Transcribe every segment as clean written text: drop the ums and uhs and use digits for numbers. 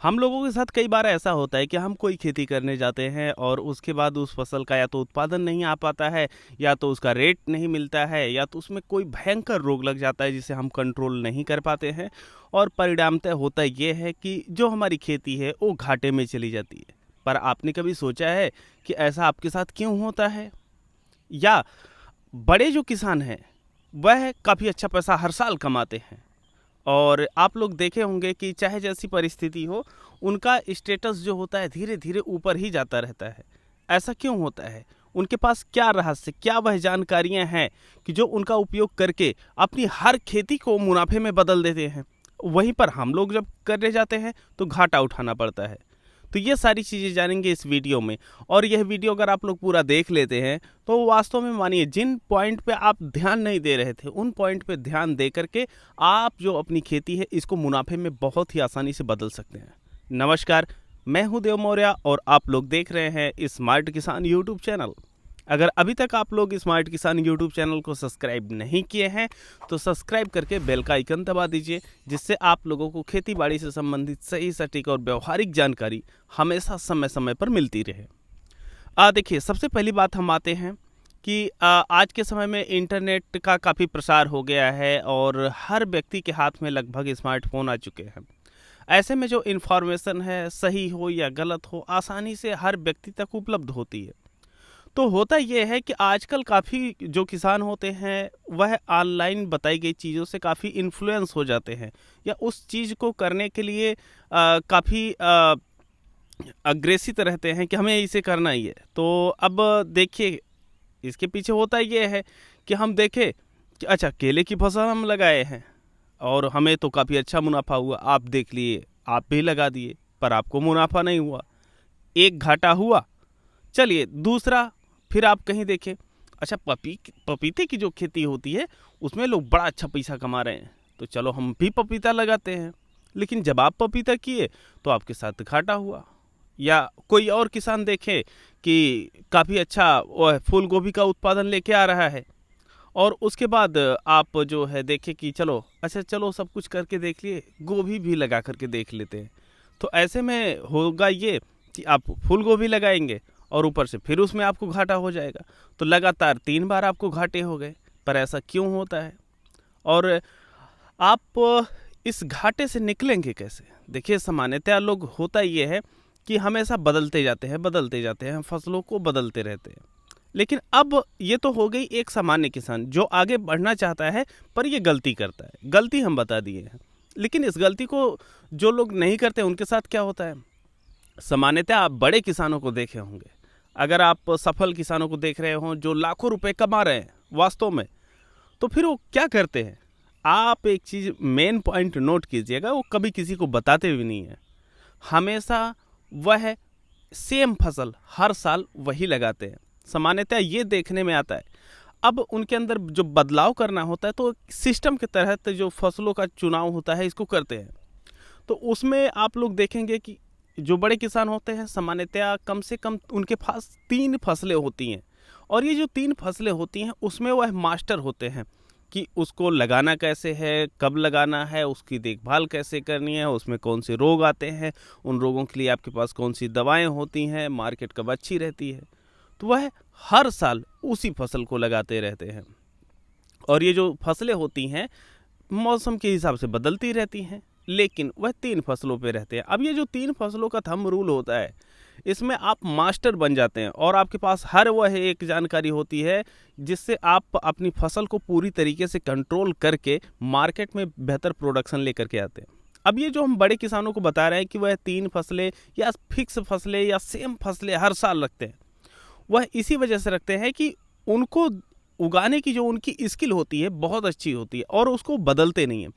हम लोगों के साथ कई बार ऐसा होता है कि हम कोई खेती करने जाते हैं और उसके बाद उस फसल का या तो उत्पादन नहीं आ पाता है, या तो उसका रेट नहीं मिलता है, या तो उसमें कोई भयंकर रोग लग जाता है जिसे हम कंट्रोल नहीं कर पाते हैं। और परिणामतः होता ये है कि जो हमारी खेती है वो घाटे में चली जाती है। पर आपने कभी सोचा है कि ऐसा आपके साथ क्यों होता है? या बड़े जो किसान हैं वह काफ़ी अच्छा पैसा हर साल कमाते हैं, और आप लोग देखे होंगे कि चाहे जैसी परिस्थिति हो, उनका स्टेटस जो होता है धीरे धीरे ऊपर ही जाता रहता है। ऐसा क्यों होता है? उनके पास क्या रहस्य, क्या वह जानकारियां हैं कि जो उनका उपयोग करके अपनी हर खेती को मुनाफे में बदल देते हैं? वहीं पर हम लोग जब करने जाते हैं तो घाटा उठाना पड़ता है। तो ये सारी चीज़ें जानेंगे इस वीडियो में। और यह वीडियो अगर आप लोग पूरा देख लेते हैं तो वास्तव में मानिए जिन पॉइंट पे आप ध्यान नहीं दे रहे थे उन पॉइंट पे ध्यान दे करके आप जो अपनी खेती है इसको मुनाफे में बहुत ही आसानी से बदल सकते हैं। नमस्कार, मैं हूं देव मौर्य और आप लोग देख रहे हैं स्मार्ट किसान यूट्यूब चैनल। अगर अभी तक आप लोग स्मार्ट किसान यूट्यूब चैनल को सब्सक्राइब नहीं किए हैं तो सब्सक्राइब करके बेल का आइकन दबा दीजिए, जिससे आप लोगों को खेती बाड़ी से संबंधित सही सटीक और व्यवहारिक जानकारी हमेशा समय समय पर मिलती रहे। देखिए, सबसे पहली बात हम आते हैं कि आज के समय में इंटरनेट का काफ़ी प्रसार हो गया है और हर व्यक्ति के हाथ में लगभग स्मार्टफोन आ चुके हैं। ऐसे में जो इन्फॉर्मेशन है, सही हो या गलत हो, आसानी से हर व्यक्ति तक उपलब्ध होती है। तो होता ये है कि आजकल काफ़ी जो किसान होते हैं वह ऑनलाइन बताई गई चीज़ों से काफ़ी इन्फ्लुएंस हो जाते हैं, या उस चीज़ को करने के लिए काफ़ी अग्रेसित रहते हैं कि हमें इसे करना ही है। तो अब देखिए, इसके पीछे होता ये है कि हम देखें कि अच्छा, केले की फसल हम लगाए हैं और हमें तो काफ़ी अच्छा मुनाफा हुआ। आप देख लिए, आप भी लगा दिए, पर आपको मुनाफा नहीं हुआ, एक घाटा हुआ। चलिए दूसरा, फिर आप कहीं देखें, अच्छा पपीते की जो खेती होती है उसमें लोग बड़ा अच्छा पैसा कमा रहे हैं, तो चलो हम भी पपीता लगाते हैं। लेकिन जब आप पपीता किए तो आपके साथ घाटा हुआ। या कोई और किसान देखे कि काफ़ी अच्छा वह फूल गोभी का उत्पादन लेके आ रहा है, और उसके बाद आप जो है देखें कि चलो अच्छा, चलो सब कुछ करके देख लिए, गोभी भी लगा करके देख लेते हैं। तो ऐसे में होगा ये कि आप फूल गोभी लगाएंगे और ऊपर से फिर उसमें आपको घाटा हो जाएगा। तो लगातार 3 बार आपको घाटे हो गए। पर ऐसा क्यों होता है और आप इस घाटे से निकलेंगे कैसे? देखिए, सामान्यतः लोग होता ये है कि हमेशा बदलते जाते हैं, फसलों को बदलते रहते हैं। लेकिन अब ये तो हो गई एक सामान्य किसान जो आगे बढ़ना चाहता है पर ये गलती करता है। गलती हम बता दिए हैं, लेकिन इस गलती को जो लोग नहीं करते उनके साथ क्या होता है? सामान्यतः आप बड़े किसानों को देखे होंगे, अगर आप सफल किसानों को देख रहे हो जो लाखों रुपए कमा रहे हैं वास्तव में, तो फिर वो क्या करते हैं? आप एक चीज़ मेन पॉइंट नोट कीजिएगा, वो कभी किसी को बताते भी नहीं है। हमेशा वह सेम फसल हर साल वही लगाते हैं। सामान्यतः ये देखने में आता है। अब उनके अंदर जो बदलाव करना होता है तो सिस्टम के तहत जो फसलों का चुनाव होता है इसको करते हैं। तो उसमें आप लोग देखेंगे कि जो बड़े किसान होते हैं सामान्यतः कम से कम उनके पास 3 फसलें होती हैं, और ये जो 3 फसलें होती हैं उसमें वह मास्टर होते हैं कि उसको लगाना कैसे है, कब लगाना है, उसकी देखभाल कैसे करनी है, उसमें कौन से रोग आते हैं, उन रोगों के लिए आपके पास कौन सी दवाएं होती हैं, मार्केट कब अच्छी रहती है। तो वह हर साल उसी फसल को लगाते रहते हैं, और ये जो फसलें होती हैं मौसम के हिसाब से बदलती रहती हैं, लेकिन वह 3 फसलों पे रहते हैं। अब ये जो 3 फसलों का थंब रूल होता है, इसमें आप मास्टर बन जाते हैं और आपके पास हर वह एक जानकारी होती है जिससे आप अपनी फसल को पूरी तरीके से कंट्रोल करके मार्केट में बेहतर प्रोडक्शन लेकर के आते हैं। अब ये जो हम बड़े किसानों को बता रहे हैं कि वह 3 फसलें या फिक्स फसलें या सेम फसलें हर साल रखते हैं, वह इसी वजह से रखते हैं कि उनको उगाने की जो उनकी स्किल होती है बहुत अच्छी होती है और उसको बदलते नहीं हैं।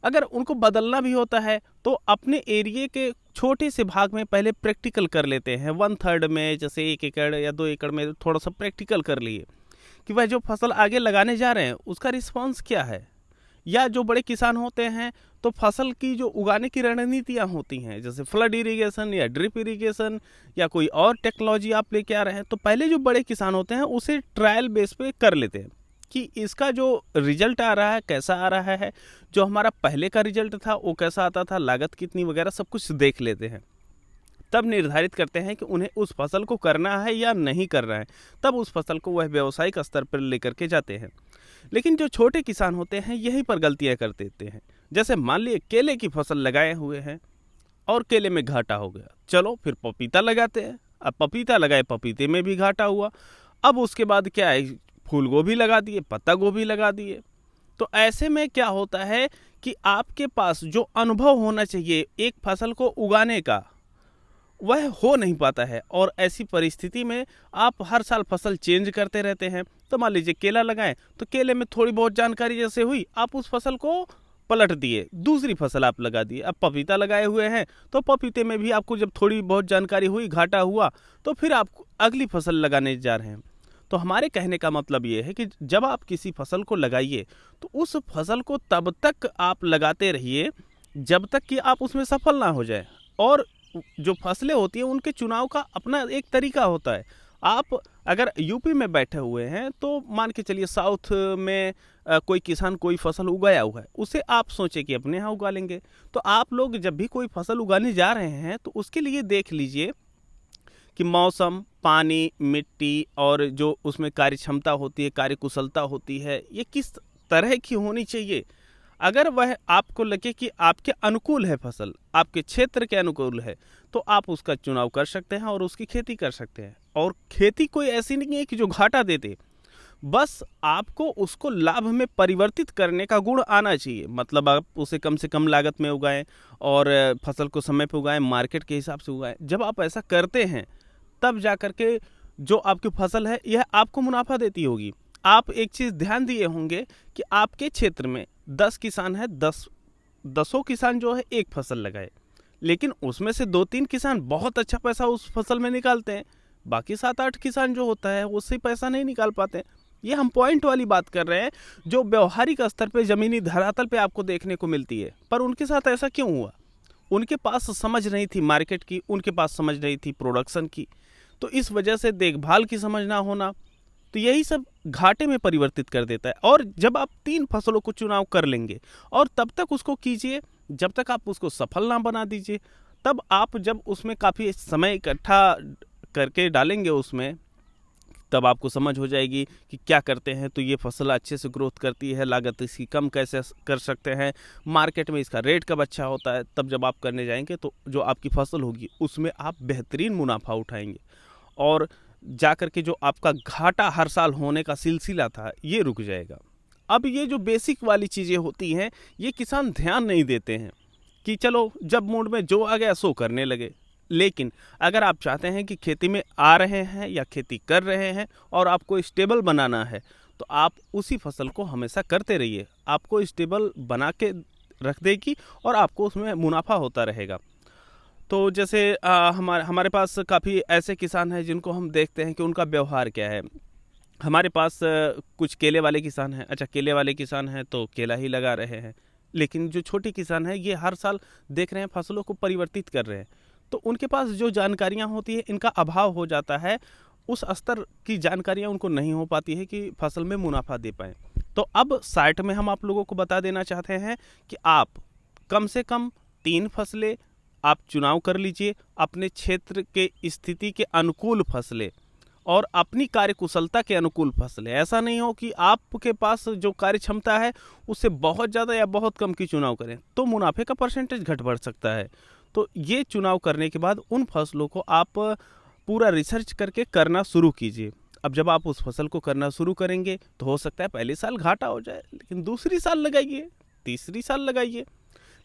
अगर उनको बदलना भी होता है तो अपने एरिए के छोटे से भाग में पहले प्रैक्टिकल कर लेते हैं, 1/3 में, जैसे 1 एकड़ या 2 एकड़ में थोड़ा सा प्रैक्टिकल कर लिए कि वह जो फसल आगे लगाने जा रहे हैं उसका रिस्पॉन्स क्या है। या जो बड़े किसान होते हैं तो फसल की जो उगाने की रणनीतियाँ होती हैं, जैसे फ्लड इरिगेशन या ड्रिप इरिगेशन या कोई और टेक्नोलॉजी आप लेके आ रहे हैं, तो पहले जो बड़े किसान होते हैं उसे ट्रायल बेस पे कर लेते हैं कि इसका जो रिजल्ट आ रहा है कैसा आ रहा है, जो हमारा पहले का रिजल्ट था वो कैसा आता था, लागत कितनी वगैरह सब कुछ देख लेते हैं। तब निर्धारित करते हैं कि उन्हें उस फसल को करना है या नहीं करना है, तब उस फसल को वह व्यावसायिक स्तर पर लेकर के जाते हैं। लेकिन जो छोटे किसान होते हैं यहीं पर गलतियां कर देते हैं। जैसे मान लिए केले की फसल लगाए हुए हैं और केले में घाटा हो गया, चलो फिर पपीता लगाते हैं। अब पपीता लगाए, पपीते में भी घाटा हुआ। अब उसके बाद क्या है, फूल गोभी लगा दिए, पत्ता गोभी लगा दिए। तो ऐसे में क्या होता है कि आपके पास जो अनुभव होना चाहिए एक फसल को उगाने का, वह हो नहीं पाता है। और ऐसी परिस्थिति में आप हर साल फसल चेंज करते रहते हैं। तो मान लीजिए केला लगाएं, तो केले में थोड़ी बहुत जानकारी जैसे हुई, आप उस फसल को पलट दिए, दूसरी फसल आप लगा दिए। अब पपीता लगाए हुए हैं, तो पपीते में भी आपको जब थोड़ी बहुत जानकारी हुई, घाटा हुआ, तो फिर आप अगली फसल लगाने जा रहे हैं। तो हमारे कहने का मतलब ये है कि जब आप किसी फसल को लगाइए तो उस फसल को तब तक आप लगाते रहिए जब तक कि आप उसमें सफल ना हो जाए। और जो फसलें होती हैं उनके चुनाव का अपना एक तरीका होता है। आप अगर यूपी में बैठे हुए हैं तो मान के चलिए साउथ में कोई किसान कोई फसल उगाया हुआ है, उसे आप सोचे कि अपने यहाँ उगा लेंगे। तो आप लोग जब भी कोई फसल उगाने जा रहे हैं तो उसके लिए देख लीजिए कि मौसम, पानी, मिट्टी और जो उसमें कार्य क्षमता होती है, कार्य कुशलता होती है, ये किस तरह की होनी चाहिए। अगर वह आपको लगे कि आपके अनुकूल है फसल, आपके क्षेत्र के अनुकूल है, तो आप उसका चुनाव कर सकते हैं और उसकी खेती कर सकते हैं। और खेती कोई ऐसी नहीं है कि जो घाटा देते, बस आपको उसको लाभ में परिवर्तित करने का गुण आना चाहिए। मतलब आप उसे कम से कम लागत में उगाएं और फसल को समय पर उगाएं, मार्केट के हिसाब से उगाएं। जब आप ऐसा करते हैं तब जा कर के जो आपकी फसल है यह आपको मुनाफा देती होगी। आप एक चीज़ ध्यान दिए होंगे कि आपके क्षेत्र में 10 किसान हैं, 10 किसान जो है एक फसल लगाए, लेकिन उसमें से 2-3 किसान बहुत अच्छा पैसा उस फसल में निकालते हैं, बाकी 7-8 किसान जो होता है उससे पैसा नहीं निकाल पाते हैं। ये हम पॉइंट वाली बात कर रहे हैं जो व्यवहारिक स्तर पे ज़मीनी धरातल पे आपको देखने को मिलती है। पर उनके साथ ऐसा क्यों हुआ? उनके पास समझ नहीं थी मार्केट की, उनके पास समझ नहीं थी प्रोडक्शन की, तो इस वजह से देखभाल की समझ ना होना, तो यही सब घाटे में परिवर्तित कर देता है। और जब आप 3 फसलों को चुनाव कर लेंगे और तब तक उसको कीजिए जब तक आप उसको सफल ना बना दीजिए, तब आप जब उसमें काफ़ी समय इकट्ठा करके डालेंगे उसमें, तब आपको समझ हो जाएगी कि क्या करते हैं तो ये फसल अच्छे से ग्रोथ करती है, लागत इसकी कम कैसे कर सकते हैं, मार्केट में इसका रेट कब अच्छा होता है। तब जब आप करने जाएंगे तो जो आपकी फसल होगी उसमें आप बेहतरीन मुनाफा उठाएंगे और जा कर के जो आपका घाटा हर साल होने का सिलसिला था ये रुक जाएगा। अब ये जो बेसिक वाली चीज़ें होती हैं ये किसान ध्यान नहीं देते हैं कि चलो जब मूड में जो आ गया सो करने लगे। लेकिन अगर आप चाहते हैं कि खेती में आ रहे हैं या खेती कर रहे हैं और आपको स्टेबल बनाना है तो आप उसी फसल को हमेशा करते रहिए, आपको स्टेबल बना के रख देगी और आपको उसमें मुनाफा होता रहेगा। तो जैसे हमारे पास काफ़ी ऐसे किसान हैं जिनको हम देखते हैं कि उनका व्यवहार क्या है। हमारे पास कुछ केले वाले किसान हैं। अच्छा, केले वाले किसान हैं तो केला ही लगा रहे हैं, लेकिन जो छोटे किसान हैं ये हर साल देख रहे हैं फसलों को परिवर्तित कर रहे हैं, तो उनके पास जो जानकारियां होती है इनका अभाव हो जाता है। उस स्तर की जानकारियां उनको नहीं हो पाती है कि फसल में मुनाफा दे पाएँ। तो अब साइट में हम आप लोगों को बता देना चाहते हैं कि आप कम से कम 3 फसलें आप चुनाव कर लीजिए, अपने क्षेत्र के स्थिति के अनुकूल फसलें और अपनी कार्यकुशलता के अनुकूल फसलें। ऐसा नहीं हो कि आपके पास जो कार्य क्षमता है उससे बहुत ज़्यादा या बहुत कम की चुनाव करें, तो मुनाफे का परसेंटेज घट बढ़ सकता है। तो ये चुनाव करने के बाद उन फसलों को आप पूरा रिसर्च करके करना शुरू कीजिए। अब जब आप उस फसल को करना शुरू करेंगे तो हो सकता है पहले साल घाटा हो जाए, लेकिन दूसरी साल लगाइए, तीसरी साल लगाइए,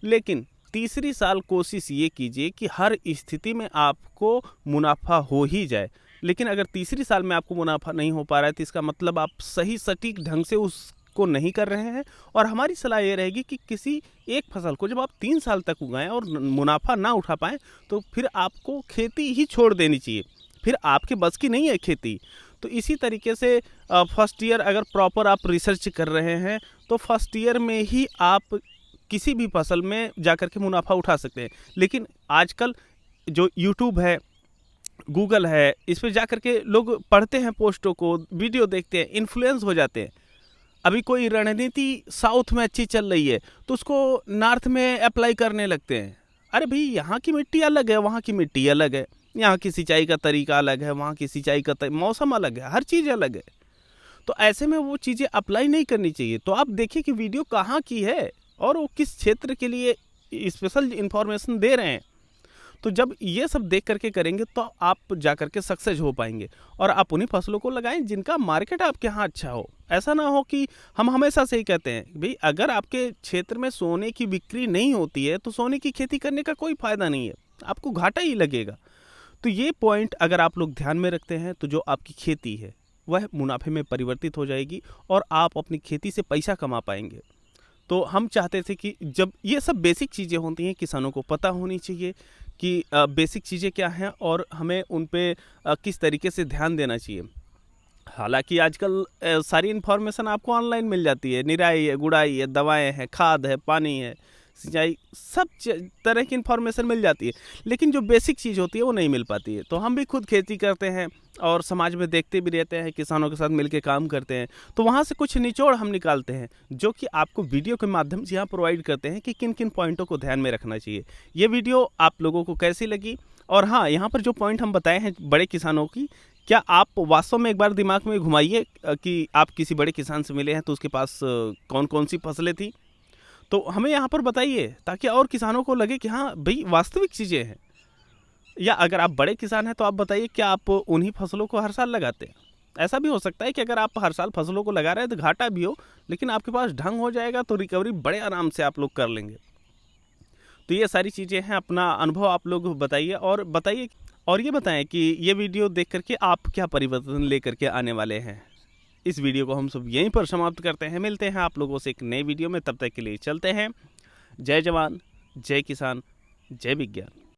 लेकिन तीसरी साल कोशिश ये कीजिए कि हर स्थिति में आपको मुनाफा हो ही जाए। लेकिन अगर तीसरी साल में आपको मुनाफा नहीं हो पा रहा है तो इसका मतलब आप सही सटीक ढंग से उसको नहीं कर रहे हैं। और हमारी सलाह ये रहेगी कि किसी एक फसल को जब आप 3 साल तक उगाएं और मुनाफा ना उठा पाएं तो फिर आपको खेती ही छोड़ देनी चाहिए, फिर आपके बस की नहीं है खेती। तो इसी तरीके से फर्स्ट ईयर अगर प्रॉपर आप रिसर्च कर रहे हैं तो फर्स्ट ईयर में ही आप किसी भी फसल में जाकर के मुनाफा उठा सकते हैं। लेकिन आजकल जो यूट्यूब है, गूगल है, इस पे जाकर के लोग पढ़ते हैं पोस्टों को, वीडियो देखते हैं, इन्फ्लुएंस हो जाते हैं। अभी कोई रणनीति साउथ में अच्छी चल रही है तो उसको नॉर्थ में अप्लाई करने लगते हैं। अरे भाई, यहाँ की मिट्टी अलग है, वहाँ की मिट्टी अलग है, यहाँ की सिंचाई का तरीका अलग है, वहाँ की सिंचाई का मौसम अलग है, हर चीज़ अलग है। तो ऐसे में वो चीज़ें अप्लाई नहीं करनी चाहिए। तो आप देखिए कि वीडियो कहाँ की है और वो किस क्षेत्र के लिए स्पेशल इन्फॉर्मेशन दे रहे हैं। तो जब ये सब देख करके करेंगे तो आप जा करके सक्सेस हो पाएंगे और आप उन्हीं फसलों को लगाएं जिनका मार्केट आपके यहाँ अच्छा हो। ऐसा ना हो कि हम हमेशा से ही कहते हैं भाई, अगर आपके क्षेत्र में सोने की बिक्री नहीं होती है तो सोने की खेती करने का कोई फ़ायदा नहीं है, आपको घाटा ही लगेगा। तो ये पॉइंट अगर आप लोग ध्यान में रखते हैं तो जो आपकी खेती है वह मुनाफे में परिवर्तित हो जाएगी और आप अपनी खेती से पैसा कमा पाएंगे। तो हम चाहते थे कि जब ये सब बेसिक चीज़ें होती हैं किसानों को पता होनी चाहिए कि बेसिक चीज़ें क्या हैं और हमें उन पे किस तरीके से ध्यान देना चाहिए। हालांकि आजकल सारी इन्फॉर्मेशन आपको ऑनलाइन मिल जाती है, निराई है, गुड़ाई है, दवाएं हैं, खाद है, पानी है, सिंचाई, सब तरह की इन्फॉर्मेशन मिल जाती है, लेकिन जो बेसिक चीज़ होती है वो नहीं मिल पाती है। तो हम भी खुद खेती करते हैं और समाज में देखते भी रहते हैं, किसानों के साथ मिलकर काम करते हैं, तो वहाँ से कुछ निचोड़ हम निकालते हैं जो कि आपको वीडियो के माध्यम से यहाँ प्रोवाइड करते हैं कि किन किन पॉइंटों को ध्यान में रखना चाहिए। ये वीडियो आप लोगों को कैसी लगी? और हाँ, यहाँ पर जो पॉइंट हम बताए हैं बड़े किसानों की, क्या आप वास्तव में एक बार दिमाग में घुमाइए कि आप किसी बड़े किसान से मिले हैं तो उसके पास कौन कौन सी फसलें थी, तो हमें यहाँ पर बताइए ताकि और किसानों को लगे कि हाँ भाई वास्तविक चीज़ें हैं। या अगर आप बड़े किसान हैं तो आप बताइए क्या आप उन्हीं फसलों को हर साल लगाते हैं? ऐसा भी हो सकता है कि अगर आप हर साल फसलों को लगा रहे हैं तो घाटा भी हो, लेकिन आपके पास ढंग हो जाएगा तो रिकवरी बड़े आराम से आप लोग कर लेंगे। तो ये सारी चीज़ें हैं, अपना अनुभव आप लोग बताइए और ये बताएं कि ये वीडियो देख करके आप क्या परिवर्तन लेकर के आने वाले हैं। इस वीडियो को हम सब यहीं पर समाप्त करते हैं, मिलते हैं आप लोगों से एक नई वीडियो में, तब तक के लिए चलते हैं। जय जवान, जय किसान, जय विज्ञान।